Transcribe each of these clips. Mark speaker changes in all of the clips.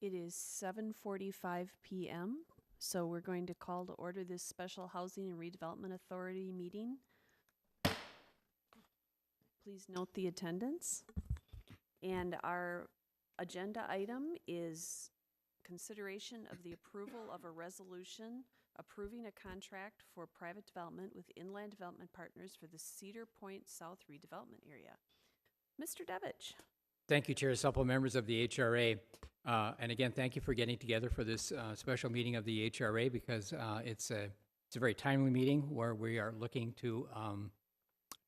Speaker 1: It is 7:45 p.m., so we're going to call to order this Special Housing and Redevelopment Authority meeting. Please note the attendance. And our agenda item is consideration of the approval of a resolution approving a contract for private development with Inland Development Partners for the Cedar Point South redevelopment area. Mr. Devich.
Speaker 2: Thank you, Chair Supple, members of the HRA. And again, thank you for getting together for this special meeting of the HRA because it's a very timely meeting where we are looking to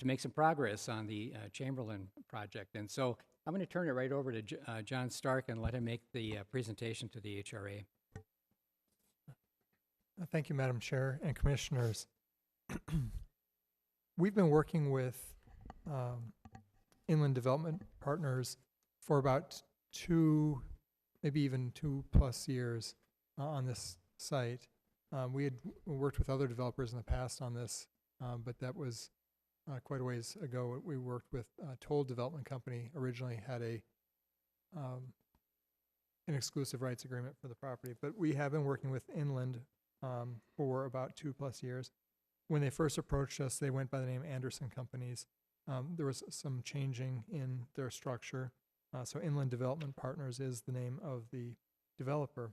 Speaker 2: make some progress on the Chamberlain project. And so I'm going to turn it right over to John Stark and let him make the presentation to the HRA.
Speaker 3: Thank you, Madam Chair and Commissioners. We've been working with Inland Development Partners for about maybe even 2+ years on this site. We had worked with other developers in the past on this, but that was quite a ways ago. We worked with Toll Development Company, originally had an exclusive rights agreement for the property, but we have been working with Inland for about 2+ years. When they first approached us, they went by the name Anderson Companies. There was some changing in their structure. So Inland Development Partners is the name of the developer.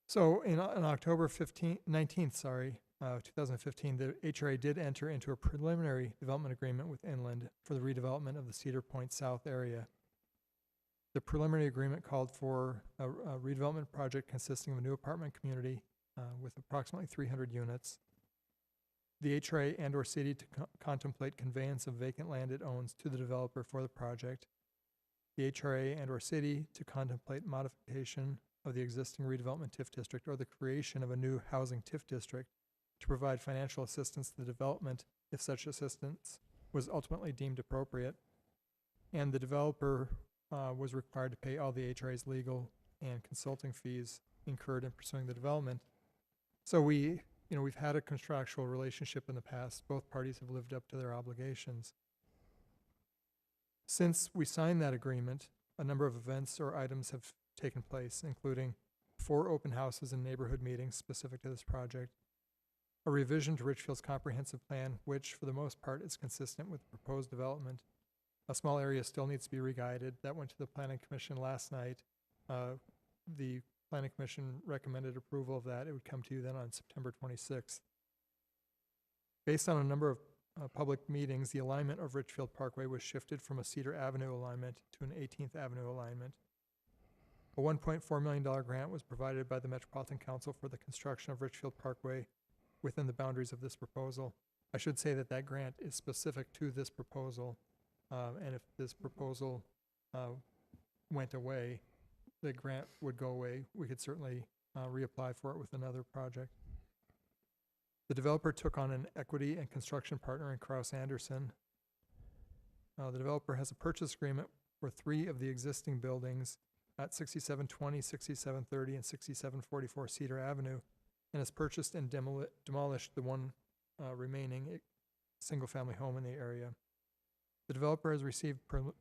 Speaker 3: So on October 19th, 2015, the HRA did enter into a preliminary development agreement with Inland for the redevelopment of the Cedar Point South area. The preliminary agreement called for a redevelopment project consisting of a new apartment community with approximately 300 units. The HRA and/or city to contemplate conveyance of vacant land it owns to the developer for the project. The HRA and/or city to contemplate modification of the existing redevelopment TIF district or the creation of a new housing TIF district to provide financial assistance to the development if such assistance was ultimately deemed appropriate. And the developer was required to pay all the HRA's legal and consulting fees incurred in pursuing the development. So we've had a contractual relationship in the past. Both parties have lived up to their obligations. Since we signed that agreement, a number of events or items have taken place, including 4 open houses and neighborhood meetings specific to this project, a revision to Richfield's comprehensive plan, which for the most part is consistent with the proposed development. A small area still needs to be re-guided. That went to the Planning Commission last night. The Planning Commission recommended approval of that. It would come to you then on September 26th. Based on a number of public meetings, the alignment of Richfield Parkway was shifted from a Cedar Avenue alignment to an 18th Avenue alignment. A $1.4 million grant was provided by the Metropolitan Council for the construction of Richfield Parkway within the boundaries of this proposal. I should say that that grant is specific to this proposal, and if this proposal went away, the grant would go away. We could certainly reapply for it with another project. The developer took on an equity and construction partner in Kraus Anderson. The developer has a purchase agreement for 3 of the existing buildings at 6720, 6730, and 6744 Cedar Avenue, and has purchased and demolished the one remaining single-family home in the area. The developer has received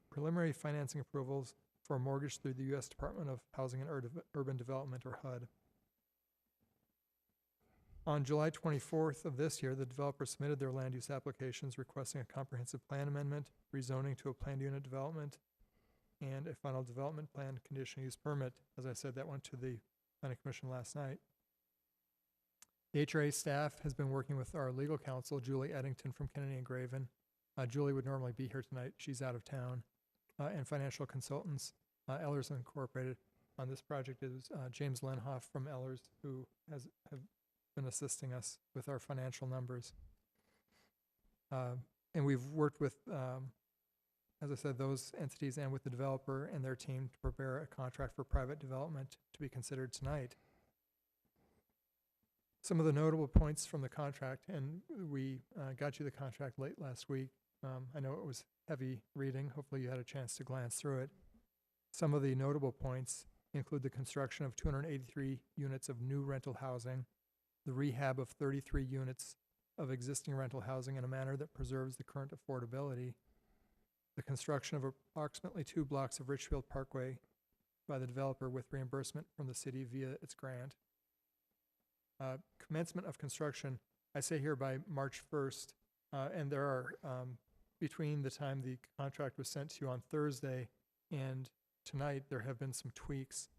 Speaker 3: preliminary financing approvals for a mortgage through the U.S. Department of Housing and Urban Development, or HUD. On July 24th of this year, the developer submitted their land use applications requesting a comprehensive plan amendment, rezoning to a planned unit development, and a final development plan conditional use permit. As I said, that went to the Planning Commission last night. The HRA staff has been working with our legal counsel, Julie Eddington from Kennedy and Graven. Julie would normally be here tonight. She's out of town. And financial consultants, Ehlers Incorporated. On this project is James Lenhoff from Ehlers, who have been assisting us with our financial numbers. And we've worked with, as I said, those entities and with the developer and their team to prepare a contract for private development to be considered tonight. Some of the notable points from the contract, and we got you the contract late last week. I know it was heavy reading. Hopefully you had a chance to glance through it. Some of the notable points include the construction of 283 units of new rental housing, the rehab of 33 units of existing rental housing in a manner that preserves the current affordability, the construction of approximately 2 blocks of Richfield Parkway by the developer with reimbursement from the city via its grant. Commencement of construction, I say here by March 1st, and there are, between the time the contract was sent to you on Thursday and tonight, there have been some tweaks.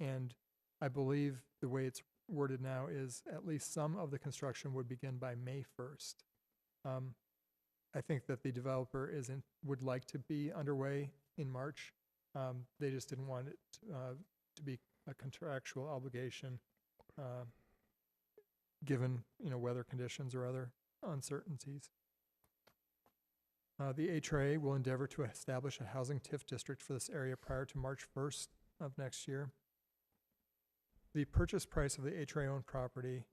Speaker 3: And I believe the way it's worded now is at least some of the construction would begin by May 1st. I think that the developer would like to be underway in March. They just didn't want it to be a contractual obligation, given, weather conditions or other uncertainties. The HRA will endeavor to establish a housing TIF district for this area prior to March 1st of next year. The purchase price of the HRA-owned property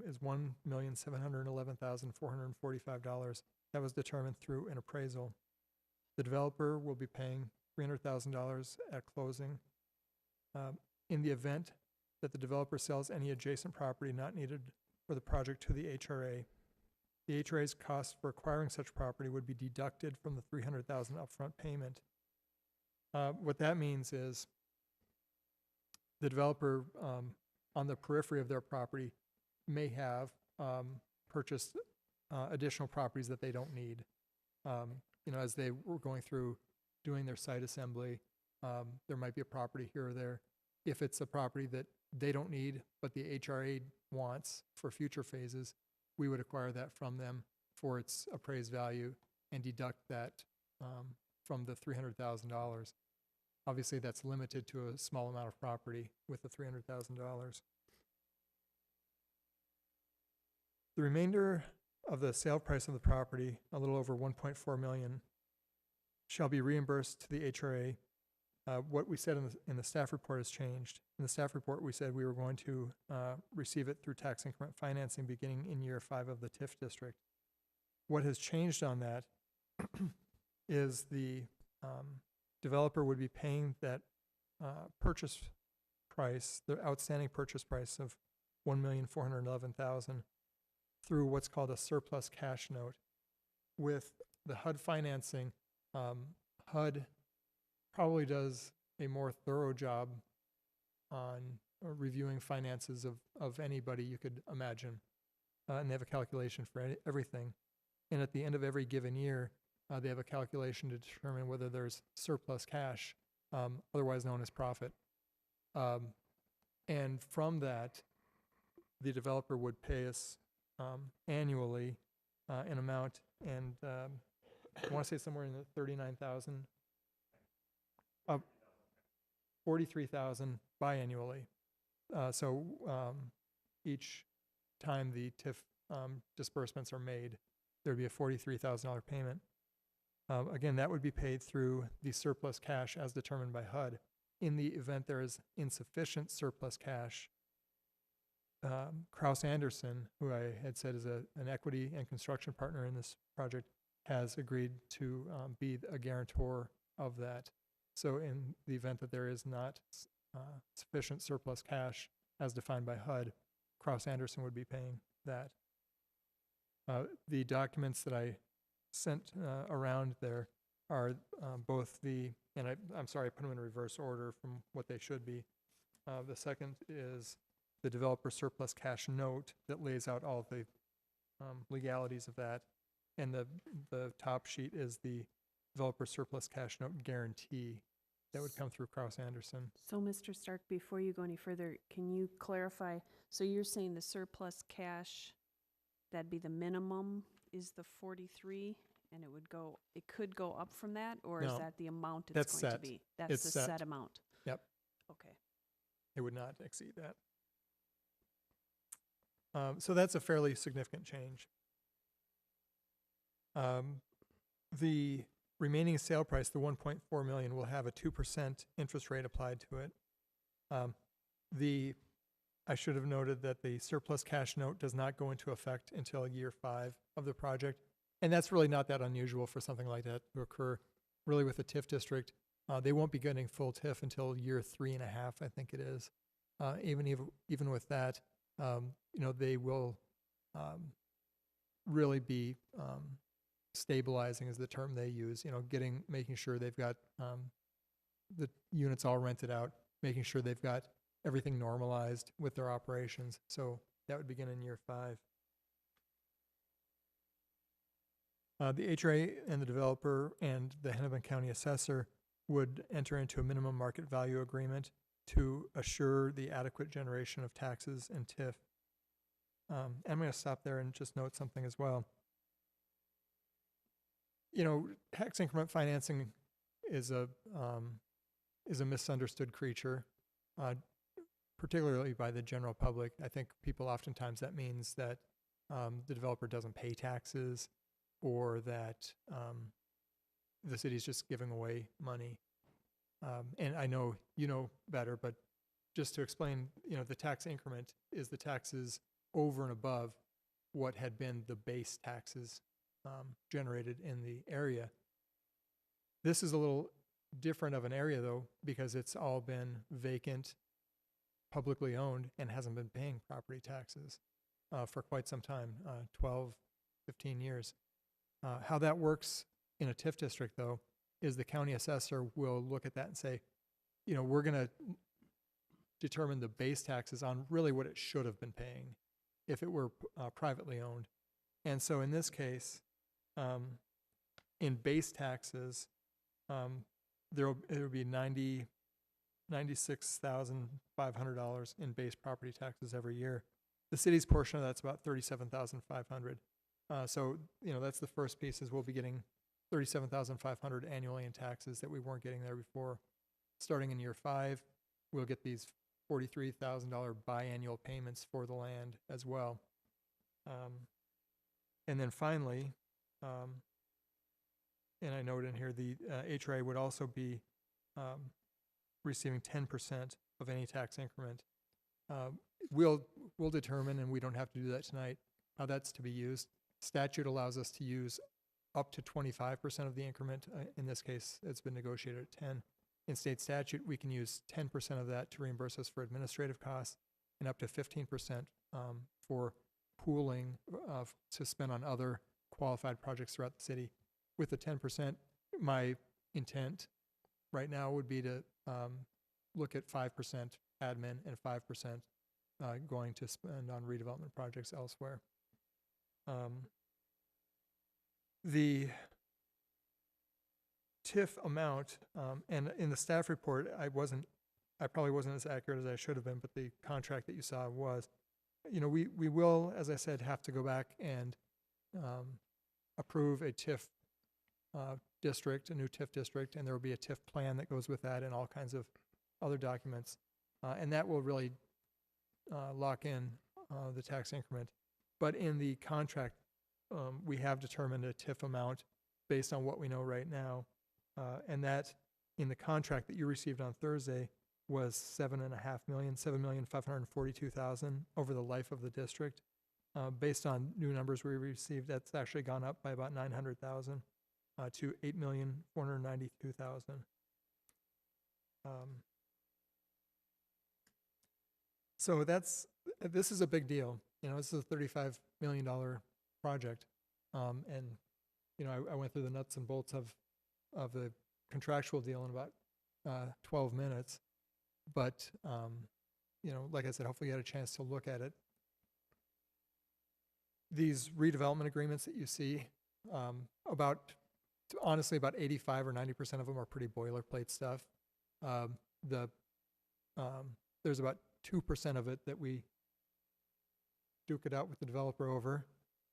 Speaker 3: is $1,711,445. That was determined through an appraisal. The developer will be paying $300,000 at closing. In the event that the developer sells any adjacent property not needed for the project to the HRA, the HRA's cost for acquiring such property would be deducted from the $300,000 upfront payment. What that means is the developer on the periphery of their property may have purchased additional properties that they don't need. As they were going through doing their site assembly, there might be a property here or there. If it's a property that they don't need, but the HRA wants for future phases, we would acquire that from them for its appraised value and deduct that from the $300,000. Obviously, that's limited to a small amount of property with the $300,000. The remainder of the sale price of the property, a little over $1.4 million, shall be reimbursed to the HRA. What we said in the staff report has changed. In the staff report, we said we were going to receive it through tax increment financing beginning in year 5 of the TIF district. What has changed on that is the developer would be paying that purchase price, the outstanding purchase price of $1,411,000 through what's called a surplus cash note. With the HUD financing, HUD probably does a more thorough job on reviewing finances of anybody you could imagine. And they have a calculation for everything. And at the end of every given year, they have a calculation to determine whether there's surplus cash, otherwise known as profit. And from that, the developer would pay us annually an amount, and I want to say somewhere in the $39,000, $43,000 biannually. So each time the TIF disbursements are made, there'd be a $43,000 payment. Again, that would be paid through the surplus cash as determined by HUD. In the event there is insufficient surplus cash, Kraus Anderson, who I had said is an equity and construction partner in this project, has agreed to be a guarantor of that. So in the event that there is not sufficient surplus cash as defined by HUD, Kraus Anderson would be paying that. The documents that I sent around there are both and I'm sorry, I put them in reverse order from what they should be. The second is the developer surplus cash note that lays out all the legalities of that. And the top sheet is the developer surplus cash note guarantee that would come through Kraus Anderson.
Speaker 1: So, Mr. Stark, before you go any further, can you clarify? So you're saying the surplus cash, that'd be the minimum, is the 43, and it could go up from that, or is
Speaker 3: No,
Speaker 1: that the amount it's
Speaker 3: that's
Speaker 1: going
Speaker 3: set.
Speaker 1: to be? That's
Speaker 3: It's
Speaker 1: the
Speaker 3: set.
Speaker 1: set amount.
Speaker 3: Yep.
Speaker 1: Okay.
Speaker 3: It would not exceed that. So that's a fairly significant change. The remaining sale price, the $1.4 million, will have a 2% interest rate applied to it. I should have noted that the surplus cash note does not go into effect until year 5 of the project. And that's really not that unusual for something like that to occur. Really, with the TIF district, they won't be getting full TIF until year 3.5, I think it is. Even with that, they will really be stabilizing is the term they use, making sure they've got the units all rented out, making sure they've got everything normalized with their operations. So that would begin in year 5. The HRA and the developer and the Hennepin County assessor would enter into a minimum market value agreement to assure the adequate generation of taxes and TIF. I'm going to stop there and just note something as well. Tax increment financing is a misunderstood creature, particularly by the general public. I think people oftentimes that means that the developer doesn't pay taxes, or that the city's just giving away money. And I know you know better, but just to explain, the tax increment is the taxes over and above what had been the base taxes generated in the area. This is a little different of an area, though, because it's all been vacant, publicly owned, and hasn't been paying property taxes for quite some time, 12, 15 years. How that works in a TIF district, though, is the county assessor will look at that and say, we're going to determine the base taxes on really what it should have been paying if it were privately owned. And so in this case, in base taxes, there will be $96,500 in base property taxes every year. The city's portion of that's about $37,500. So that's the first piece, is we'll be getting $37,500 annually in taxes that we weren't getting there before. Starting in year 5, we'll get these $43,000 biannual payments for the land as well. And then finally, and I note in here, the HRA would also be receiving 10% of any tax increment. We'll determine, and we don't have to do that tonight, how that's to be used. Statute allows us to use up to 25% of the increment. In this case, it's been negotiated at 10. In state statute, we can use 10% of that to reimburse us for administrative costs, and up to 15% for pooling to spend on other qualified projects throughout the city. With the 10%, my intent right now would be to look at 5% admin and 5% going to spend on redevelopment projects elsewhere. The TIF amount, and in the staff report, I probably wasn't as accurate as I should have been, but the contract that you saw was, we will, as I said, have to go back and approve a TIF district, a new TIF district, and there will be a TIF plan that goes with that and all kinds of other documents. And that will really lock in the tax increment. But in the contract, we have determined a TIF amount based on what we know right now. And that in the contract that you received on Thursday was $7,542,000 over the life of the district. Based on new numbers we received, that's actually gone up by about $900,000 to $8,492,000. So this is a big deal. This is a $35 million project. And, I went through the nuts and bolts of the contractual deal in about 12 minutes. But, like I said, hopefully you had a chance to look at it. These redevelopment agreements that you see, honestly, about 85 or 90% of them are pretty boilerplate stuff. There's about 2% of it that we duke it out with the developer over.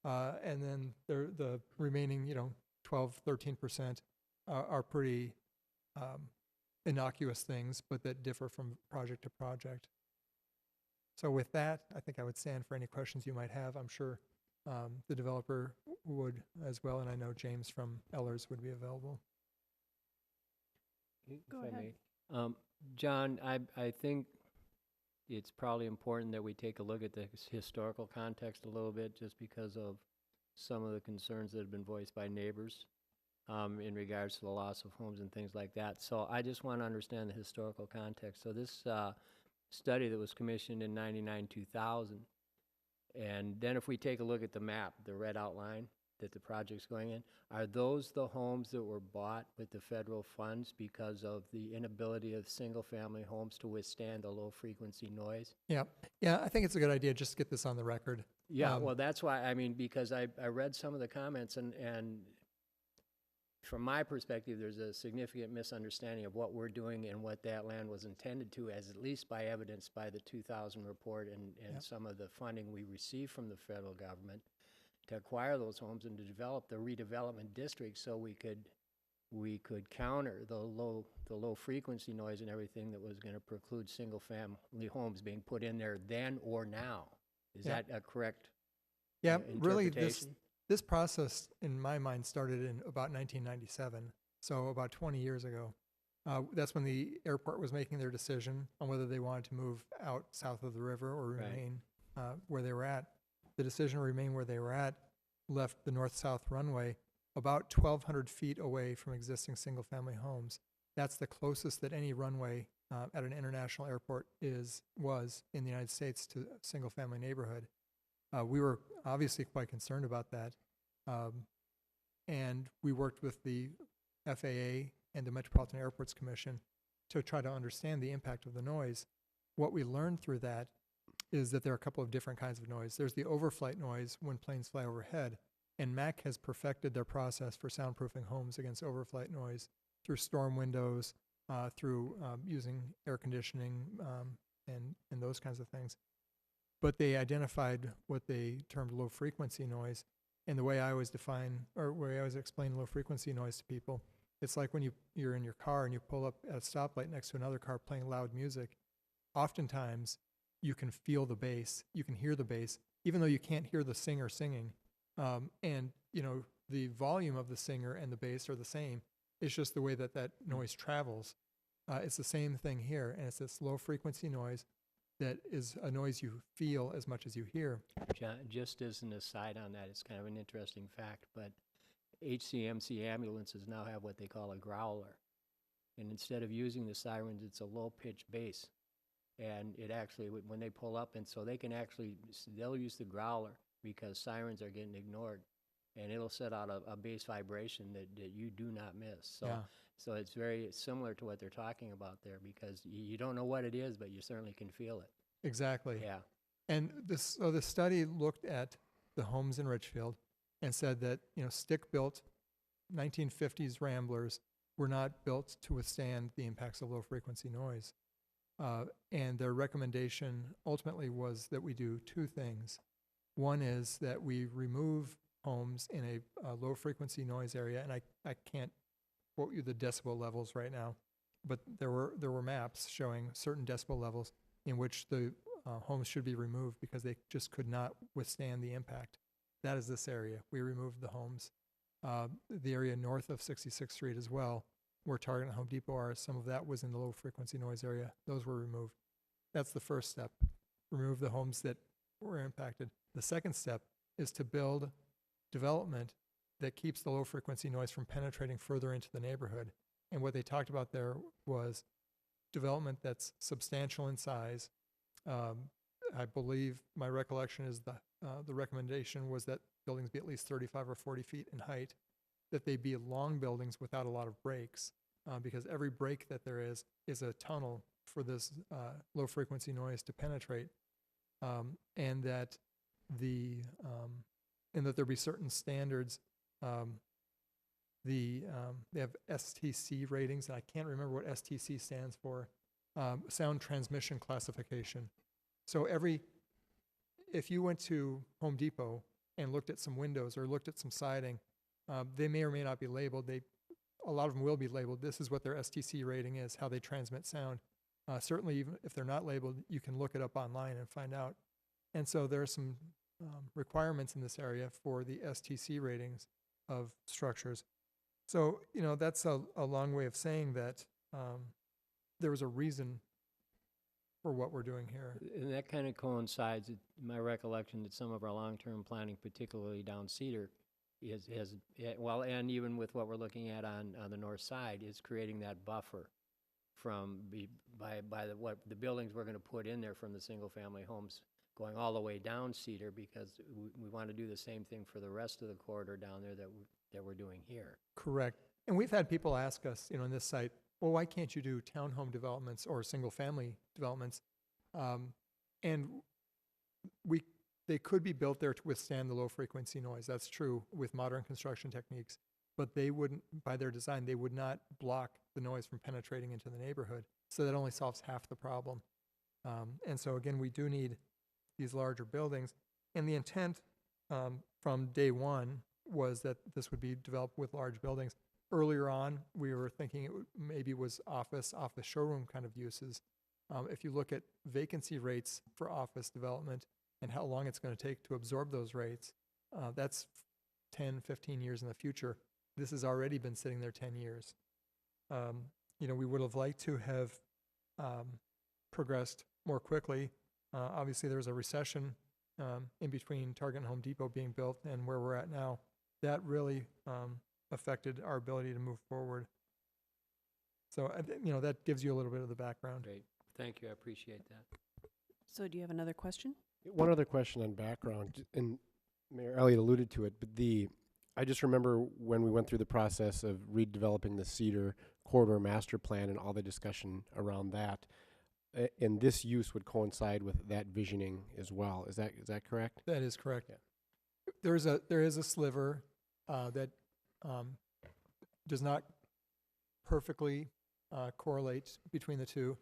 Speaker 3: And then the remaining, 12, 13% are pretty innocuous things, but that differ from project to project. So with that, I think I would stand for any questions you might have. I'm sure the developer would as well, and I know James from Ellers would be available.
Speaker 1: Go ahead.
Speaker 4: John, I think it's probably important that we take a look at the historical context a little bit, just because of some of the concerns that have been voiced by neighbors in regards to the loss of homes and things like that. So I just want to understand the historical context. So this study that was commissioned in 99-2000, and then if we take a look at the map, the red outline, that the project's going in, are those the homes that were bought with the federal funds because of the inability of single-family homes to withstand the low-frequency noise?
Speaker 3: Yeah, I think it's a good idea just to get this on the record.
Speaker 4: Yeah, well, that's why, I mean, because I read some of the comments, and from my perspective, there's a significant misunderstanding of what we're doing and what that land was intended to, as at least by evidence by the 2000 report and
Speaker 3: Yep.
Speaker 4: some of the funding we received from the federal government to acquire those homes and to develop the redevelopment district so we could counter the low frequency noise and everything that was going to preclude single family homes being put in there then or now. Is
Speaker 3: Yeah.
Speaker 4: that a correct
Speaker 3: Yeah, really,
Speaker 4: interpretation?
Speaker 3: this process, in my mind, started in about 1997, so about 20 years ago. That's when the airport was making their decision on whether they wanted to move out south of the river or
Speaker 4: Right.
Speaker 3: remain where they were at. The decision to remain where they were at left the north-south runway about 1,200 feet away from existing single-family homes. That's the closest that any runway at an international airport was in the United States to a single-family neighborhood. We were obviously quite concerned about that, and we worked with the FAA and the Metropolitan Airports Commission to try to understand the impact of the noise. What we learned through that is that there are a couple of different kinds of noise. There's the overflight noise when planes fly overhead, and MAC has perfected their process for soundproofing homes against overflight noise through storm windows, through using air conditioning, and those kinds of things. But they identified what they termed low frequency noise. And the way I always explain low frequency noise to people, it's like when you're in your car and you pull up at a stoplight next to another car playing loud music. Oftentimes, you can feel the bass, you can hear the bass, even though you can't hear the singer singing. And, the volume of the singer and the bass are the same. It's just the way that noise travels. It's the same thing here, and it's this low frequency noise that is a noise you feel as much as you hear.
Speaker 4: John, just as an aside on that, it's kind of an interesting fact, but HCMC ambulances now have what they call a growler. And instead of using the sirens, it's a low-pitched bass. And it actually, when they pull up, and so they'll use the growler because sirens are getting ignored. And it'll set out a bass vibration that you do not miss. So it's very similar to what they're talking about there because you don't know what it is, but you certainly can feel it.
Speaker 3: Exactly.
Speaker 4: Yeah.
Speaker 3: And the study looked at the homes in Richfield and said that, stick-built 1950s Ramblers were not built to withstand the impacts of low-frequency noise. And their recommendation ultimately was that we do two things. One is that we remove homes in a low-frequency noise area, and I can't quote you the decibel levels right now, but there were maps showing certain decibel levels in which the homes should be removed because they just could not withstand the impact. That is this area. We removed the homes. The area north of 66th Street as well, where Target and Home Depot are, some of that was in the low-frequency noise area. Those were removed. That's the first step. Remove the homes that were impacted. The second step is to build development that keeps the low-frequency noise from penetrating further into the neighborhood. And what they talked about there was development that's substantial in size. I believe my recollection is the recommendation was that buildings be at least 35 or 40 feet in height, that they be long buildings without a lot of breaks, because every break that there is a tunnel for this low-frequency noise to penetrate, and that there be certain standards. They have STC ratings, and I can't remember what STC stands for, sound transmission classification. So if you went to Home Depot and looked at some windows or looked at some siding, they may or may not be labeled. A lot of them will be labeled. This is what their STC rating is, how they transmit sound. Certainly, even if they're not labeled, you can look it up online and find out. And so there are some requirements in this area for the STC ratings of structures. So, that's a long way of saying that there was a reason for what we're doing here.
Speaker 4: And that kind of coincides with my recollection that some of our long-term planning, particularly down Cedar, and even with what we're looking at on the north side, is creating that buffer from what the buildings we're going to put in there from the single-family homes going all the way down Cedar, because we want to do the same thing for the rest of the corridor down there that we're doing here.
Speaker 3: Correct. And we've had people ask us, in this site, well, why can't you do townhome developments or single-family developments? And they could be built there to withstand the low-frequency noise. That's true with modern construction techniques. But they wouldn't, by their design, they would not block the noise from penetrating into the neighborhood. So that only solves half the problem. And so again, we do need these larger buildings. And the intent from day one was that this would be developed with large buildings. Earlier on, we were thinking maybe was office showroom kind of uses. If you look at vacancy rates for office development and how long it's going to take to absorb those rates, that's 10, 15 years in the future. This has already been sitting there 10 years. We would have liked to have progressed more quickly. Obviously, there was a recession in between Target and Home Depot being built and where we're at now. That really affected our ability to move forward. So, that gives you a little bit of the background.
Speaker 4: Great. Thank you. I appreciate that.
Speaker 1: So do you have another question?
Speaker 5: One other question on background, and Mayor Elliott alluded to it, but I just remember when we went through the process of redeveloping the Cedar Corridor Master Plan and all the discussion around that, and this use would coincide with that visioning as well. Is that correct?
Speaker 3: That is correct.
Speaker 5: Yeah.
Speaker 3: There is a sliver that does not perfectly correlate between the two,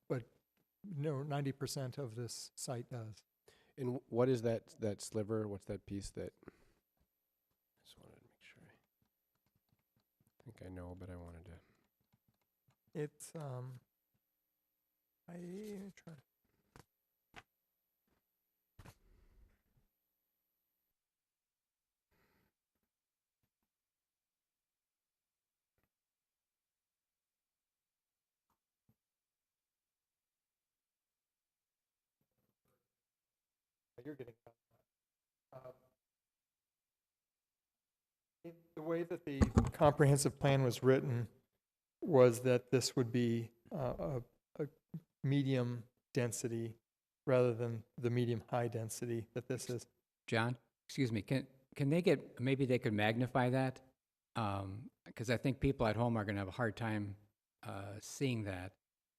Speaker 3: but 90% of this site does.
Speaker 5: And what is that sliver? What's that piece that? Just wanted to make sure. I think I know, but I wanted to.
Speaker 3: It's I try. You're getting the way that the comprehensive plan was written was that this would be a medium density rather than the medium high density that this is.
Speaker 2: John, excuse me, can they maybe they could magnify that? Because I think people at home are going to have a hard time seeing that.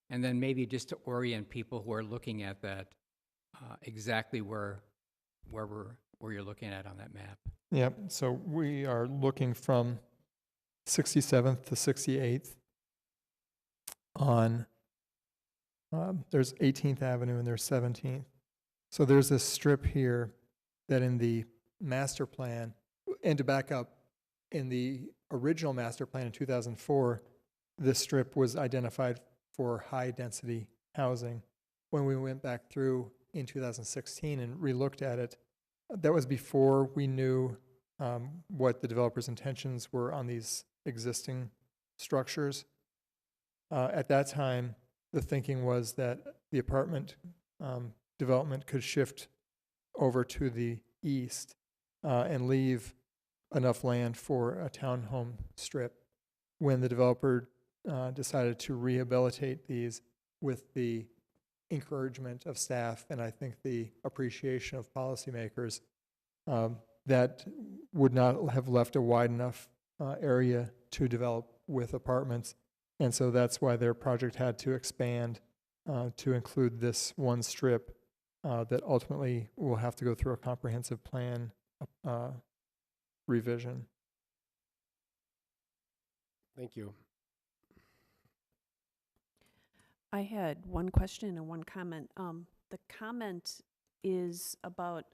Speaker 2: And then maybe just to orient people who are looking at that, exactly where you're looking at on that map.
Speaker 3: Yep, so we are looking from 67th to 68th on, there's 18th Avenue and there's 17th. So there's this strip here that in the master plan, and to back up, in the original master plan in 2004, this strip was identified for high density housing. When we went back through in 2016 and relooked at it, that was before we knew what the developer's intentions were on these existing structures. At that time, the thinking was that the apartment development could shift over to the east and leave enough land for a townhome strip. When the developer decided to rehabilitate these with the encouragement of staff and I think the appreciation of policymakers, that would not have left a wide enough area to develop with apartments. And so that's why their project had to expand to include this one strip that ultimately will have to go through a comprehensive plan revision.
Speaker 5: Thank you.
Speaker 1: I had one question and one comment. The comment is about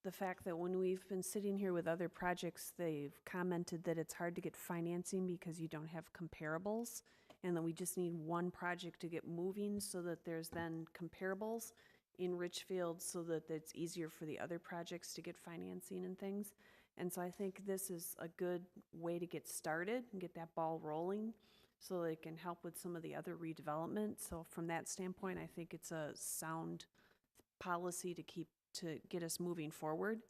Speaker 1: the fact that when we've been sitting here with other projects, they've commented that it's hard to get financing because you don't have comparables, and that we just need one project to get moving so that there's then comparables in Richfield so that it's easier for the other projects to get financing and things. And so I think this is a good way to get started and get that ball rolling so that it can help with some of the other redevelopment. So from that standpoint, I think it's a sound policy to get us moving forward.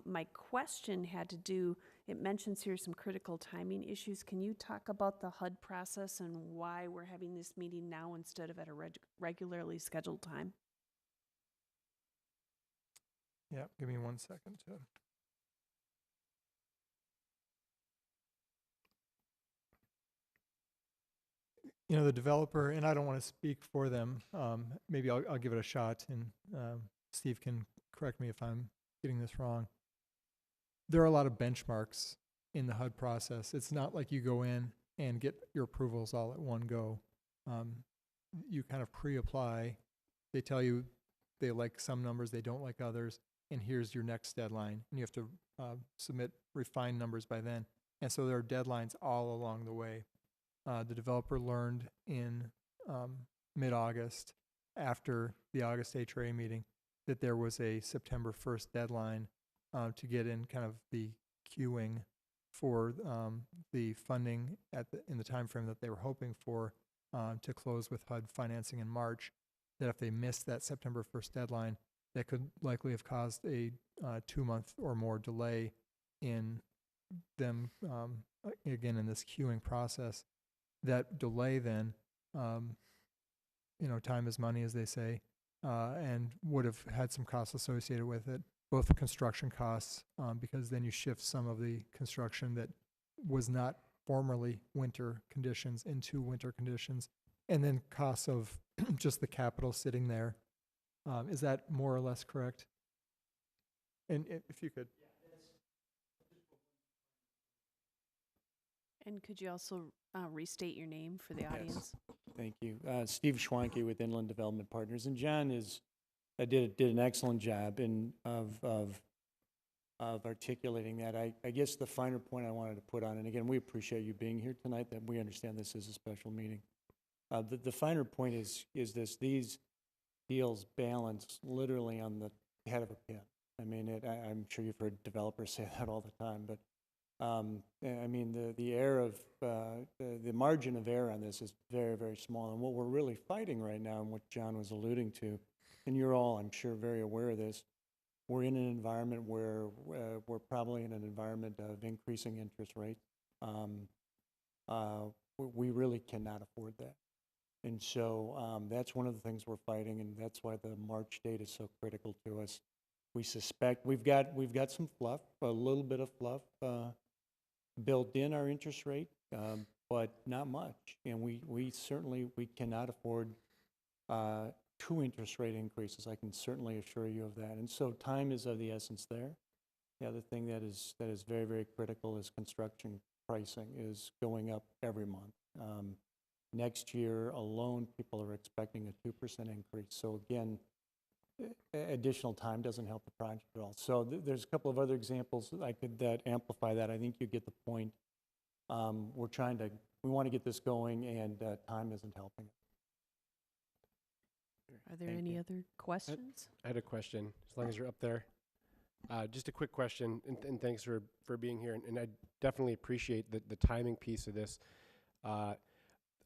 Speaker 1: My question had to do, it mentions here some critical timing issues. Can you talk about the HUD process and why we're having this meeting now instead of at a regularly scheduled time?
Speaker 3: Yeah, give me 1 second to. You know, the developer, and I don't want to speak for them, maybe I'll give it a shot, and Steve can correct me if I'm getting this wrong. There are a lot of benchmarks in the HUD process. It's not like you go in and get your approvals all at one go. You kind of pre-apply. They tell you they like some numbers, they don't like others, and here's your next deadline. And you have to submit refined numbers by then. And so there are deadlines all along the way. The developer learned in mid-August, after the August HRA meeting, that there was a September 1st deadline to get in kind of the queuing for the funding in the time frame that they were hoping for to close with HUD financing in March. That if they missed that September 1st deadline, that could likely have caused a 2-month or more delay in them, again, in this queuing process. That delay then, time is money, as they say, and would have had some costs associated with it, both the construction costs, because then you shift some of the construction that was not formerly winter conditions into winter conditions, and then costs of just the capital sitting there. Is that more or less correct? And if you could.
Speaker 1: And could you also restate your name for the audience?
Speaker 6: Thank you. Steve Schwanke with Inland Development Partners. And John did an excellent job of articulating that. I guess the finer point I wanted to put on, and again, we appreciate you being here tonight, that we understand this is a special meeting. The finer point is this: these deals balance literally on the head of a pin. I mean, I'm sure you've heard developers say that all the time, but I mean, the margin of error on this is very, very small. And what we're really fighting right now, and what John was alluding to, and you're all, I'm sure, very aware of this, we're in an environment where we're probably in an environment of increasing interest rates. We really cannot afford that. And so that's one of the things we're fighting, and that's why the March date is so critical to us. We suspect we've got some fluff, a little bit of fluff built in our interest rate, but not much. And we certainly cannot afford 2 interest rate increases. I can certainly assure you of that. And so time is of the essence there. The other thing that is very, very critical is construction pricing is going up every month. Next year alone, people are expecting a 2% increase. So again, additional time doesn't help the project at all. So there's a couple of other examples that amplify that. I think you get the point. We want to get this going, and time isn't helping.
Speaker 1: Are there any other questions?
Speaker 5: I had a question, as long as you're up there. Just a quick question, and thanks for being here. And I definitely appreciate the timing piece of this.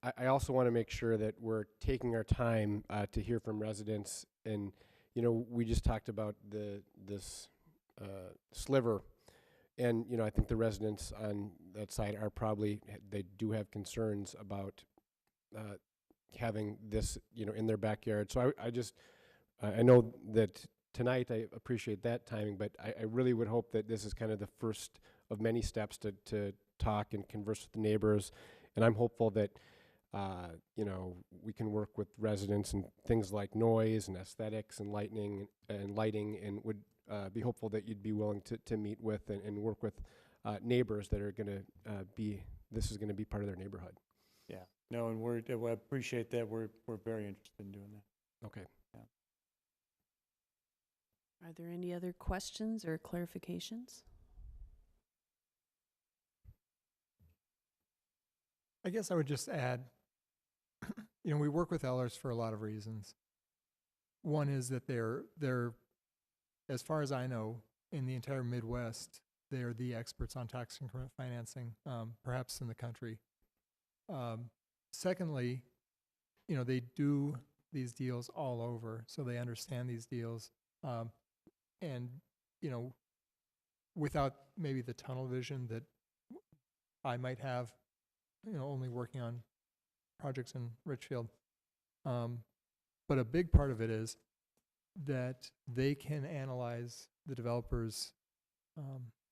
Speaker 5: I also want to make sure that we're taking our time to hear from residents. And, we just talked about this sliver. And, I think the residents on that side are they do have concerns about having this, in their backyard. So I know that tonight I appreciate that timing, but I really would hope that this is kind of the first of many steps to talk and converse with the neighbors. And I'm hopeful that, we can work with residents and things like noise and aesthetics and lighting, and would be hopeful that you'd be willing to meet with and work with neighbors that are going to this is going to be part of their neighborhood.
Speaker 6: Yeah, no, and I appreciate that. We're very interested in doing that.
Speaker 5: Okay.
Speaker 6: Yeah.
Speaker 1: Are there any other questions or clarifications?
Speaker 3: I guess I would just add, we work with Ellers for a lot of reasons. One is that they're, as far as I know, in the entire Midwest, they're the experts on tax increment financing, perhaps in the country. Secondly, they do these deals all over, so they understand these deals. And, without maybe the tunnel vision that I might have, only working on projects in Richfield. But a big part of it is that they can analyze the developer's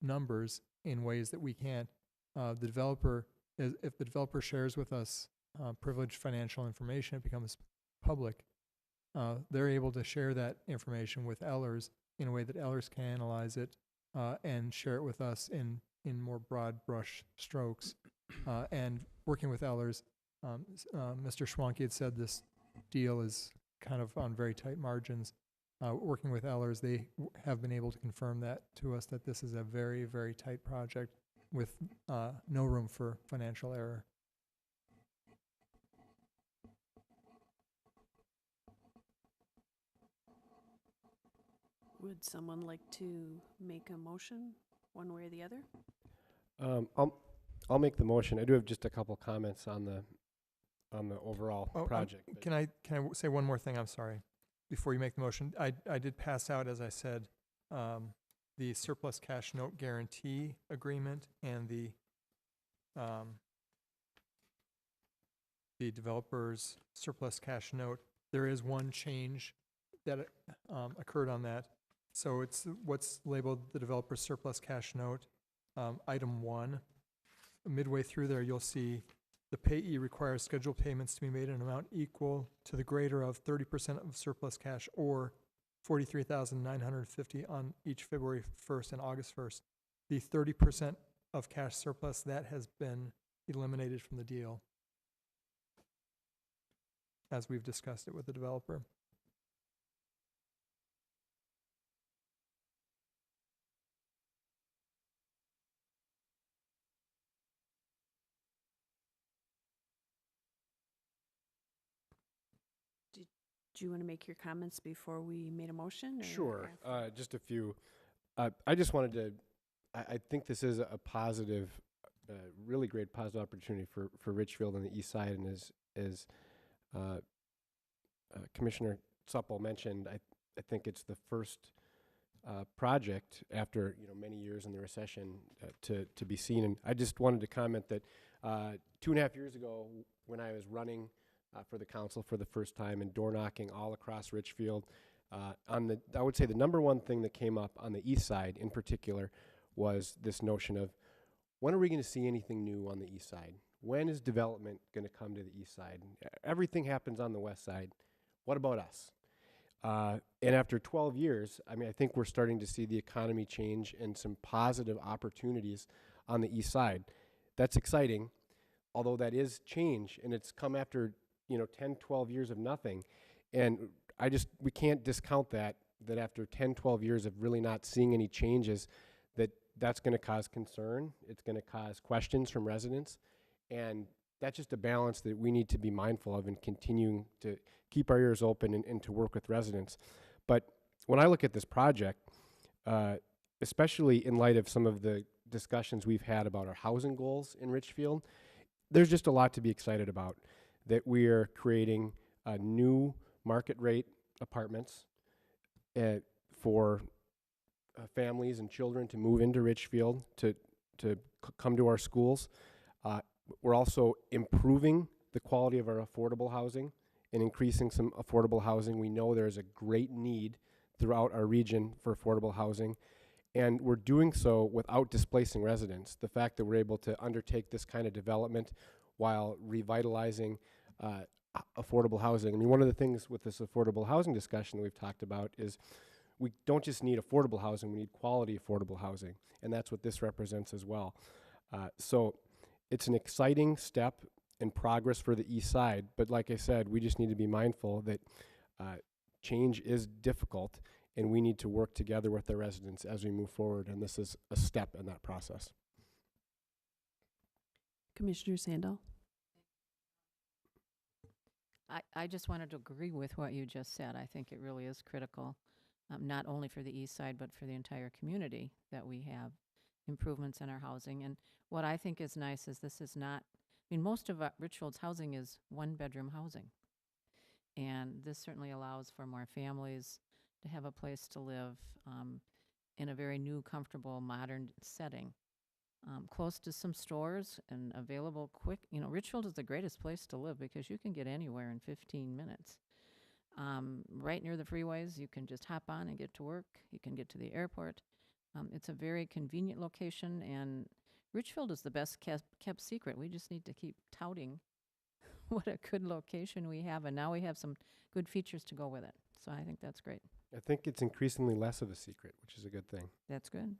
Speaker 3: numbers in ways that we can't. The developer, if the developer shares with us privileged financial information, it becomes public. They're able to share that information with Ellers in a way that Ellers can analyze it and share it with us in more broad brush strokes. And working with Ellers, Mr. Schwanke had said this deal is kind of on very tight margins. Working with Ellers, they have been able to confirm that to us, that this is a very, very tight project with no room for financial error.
Speaker 1: Would someone like to make a motion, one way or the other?
Speaker 5: I'll make the motion. I do have just a couple comments on the overall project. but-
Speaker 3: Can I say one more thing? I'm sorry. Before you make the motion, I did pass out, as I said, the surplus cash note guarantee agreement and the developer's surplus cash note. There is one change that occurred on that. So it's what's labeled the developer's surplus cash note, item 1. Midway through there, you'll see the payee requires scheduled payments to be made in an amount equal to the greater of 30% of surplus cash or $43,950 on each February 1st and August 1st. The 30% of cash surplus, that has been eliminated from the deal, as we've discussed it with the developer.
Speaker 1: Do you want to make your comments before we made a motion? Or
Speaker 5: Sure,
Speaker 1: after?
Speaker 5: just a few. I just wanted to, I think this is a positive, really great positive opportunity for Richfield and the east side, and as Commissioner Supple mentioned, I think it's the first project after many years in the recession to be seen. And I just wanted to comment that 2.5 years ago, when I was running for the council for the first time and door knocking all across Richfield, I would say the number one thing that came up on the east side in particular was this notion of, when are we going to see anything new on the east side? When is development going to come to the east side? Everything happens on the west side. What about us? And after 12 years, I think we're starting to see the economy change and some positive opportunities on the east side. That's exciting, although that is change, and it's come after 10, 12 years of nothing. And we can't discount that after 10, 12 years of really not seeing any changes, that's going to cause concern. It's going to cause questions from residents. And that's just a balance that we need to be mindful of and continuing to keep our ears open and to work with residents. But when I look at this project, especially in light of some of the discussions we've had about our housing goals in Richfield, there's just a lot to be excited about. That we are creating new market rate apartments for families and children to move into Richfield to come to our schools. We're also improving the quality of our affordable housing and increasing some affordable housing. We know there's a great need throughout our region for affordable housing, and we're doing so without displacing residents. The fact that we're able to undertake this kind of development while revitalizing affordable housing. One of the things with this affordable housing discussion that we've talked about is we don't just need affordable housing, we need quality affordable housing, and that's what this represents as well. So it's an exciting step in progress for the east side, but like I said, we just need to be mindful that change is difficult, and we need to work together with the residents as we move forward, and this is a step in that process.
Speaker 1: Commissioner Sandahl?
Speaker 7: I just wanted to agree with what you just said. I think it really is critical, not only for the east side, but for the entire community, that we have improvements in our housing. And what I think is nice is this is not, most of Richfield's housing is one-bedroom housing. And this certainly allows for more families to have a place to live in a very new, comfortable, modern setting. Close to some stores and available quick. Richfield is the greatest place to live because you can get anywhere in 15 minutes. right near the freeways. You can just hop on and get to work. You can get to the airport. It's a very convenient location, and Richfield is the best kept secret. We just need to keep touting what a good location we have, and now we have some good features to go with it. So I think that's great.
Speaker 5: I think it's increasingly less of a secret, which is a good thing.
Speaker 7: That's good.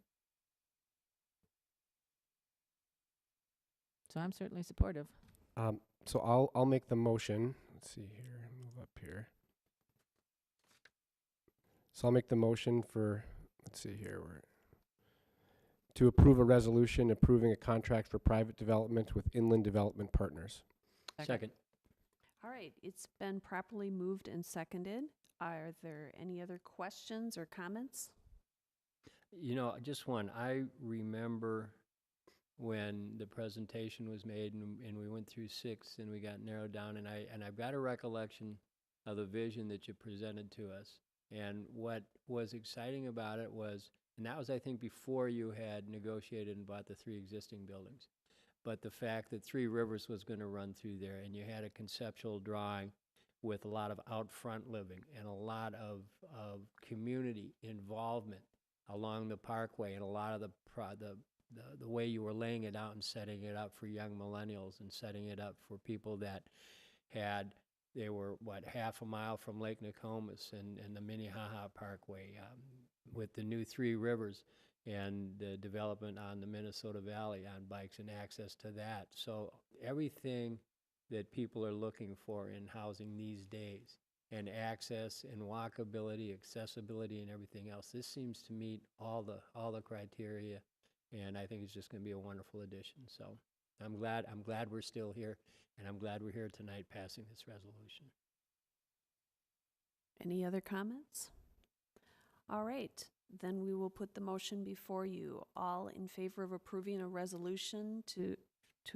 Speaker 7: So I'm certainly supportive.
Speaker 5: So I'll make the motion. Let's see here, move up here. So I'll make the motion for, let's see here, to approve a resolution approving a contract for private development with Inland Development Partners.
Speaker 4: Second.
Speaker 1: All right, it's been properly moved and seconded. Are there any other questions or comments?
Speaker 4: You know, just one. I remember when the presentation was made and we went through 6 and we got narrowed down, and I've got a recollection of the vision that you presented to us. And what was exciting about it was, and that was, I think, before you had negotiated and bought the 3 existing buildings, but the fact that 3 Rivers was going to run through there, and you had a conceptual drawing with a lot of out front living and a lot of community involvement along the parkway, and a lot of the way you were laying it out and setting it up for young millennials and setting it up for people that they were, half a mile from Lake Nokomis and the Minnehaha Parkway, with the new 3 Rivers and the development on the Minnesota Valley on bikes and access to that. So everything that people are looking for in housing these days, and access and walkability, accessibility, and everything else, this seems to meet all the criteria, and I think it's just going to be a wonderful addition. So I'm glad we're still here, and I'm glad we're here tonight passing this resolution.
Speaker 1: Any other comments? All right, then we will put the motion before you. All in favor of approving a resolution to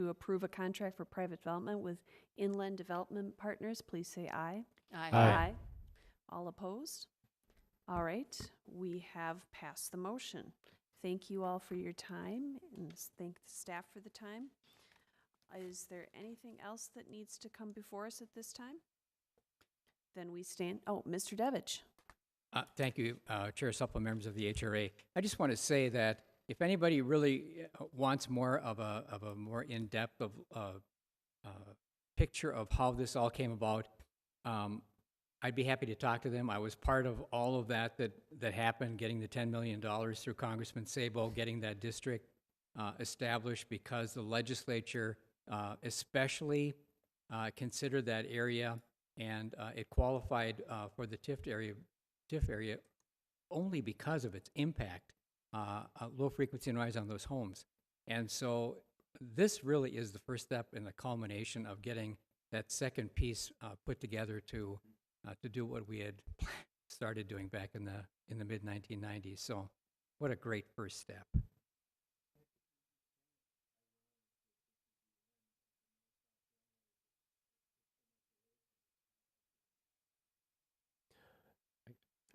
Speaker 1: approve a contract for private development with Inland Development Partners, please say aye.
Speaker 5: Aye.
Speaker 1: All opposed? All right, we have passed the motion. Thank you all for your time, and thank the staff for the time. Is there anything else that needs to come before us at this time? Then we stand, Mr. Devich.
Speaker 2: Thank you, Chair Supple, members of the HRA. I just want to say that if anybody really wants more of a more in-depth picture of how this all came about, I'd be happy to talk to them. I was part of all of that happened, getting the $10 million through Congressman Sabo, getting that district established because the legislature especially considered that area, and it qualified for the TIF area only because of its impact, low frequency noise on those homes. And so this really is the first step in the culmination of getting that second piece put together to do what we had started doing back in the mid-1990s. So what a great first step.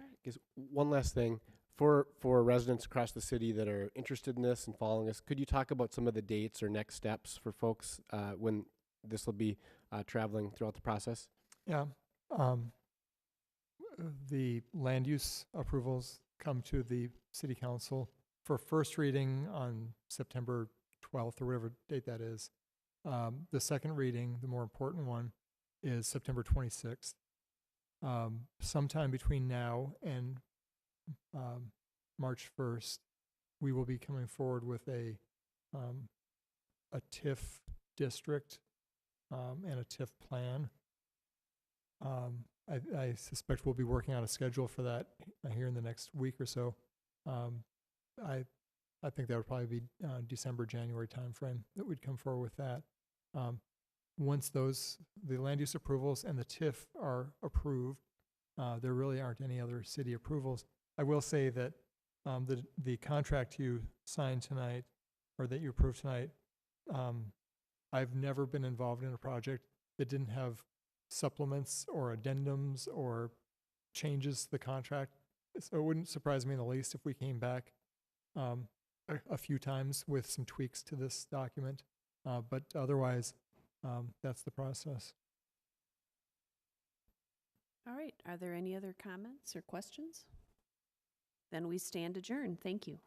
Speaker 5: I guess one last thing. For residents across the city that are interested in this and following us, could you talk about some of the dates or next steps for folks when this will be traveling throughout the process?
Speaker 3: Yeah. The land use approvals come to the city council for first reading on September 12th or whatever date that is. The second reading, the more important one, is September 26th. Sometime between now and March 1st, we will be coming forward with a TIF district and a TIF plan. I suspect we'll be working on a schedule for that here in the next week or so. I think that would probably be December, January timeframe that we'd come forward with that. Once the land use approvals and the TIF are approved, there really aren't any other city approvals. I will say that the contract you signed tonight, or that you approved tonight, I've never been involved in a project that didn't have supplements or addendums or changes to the contract. So it wouldn't surprise me in the least if we came back a few times with some tweaks to this document. But otherwise, that's the process.
Speaker 1: All right, are there any other comments or questions? Then we stand adjourned. Thank you.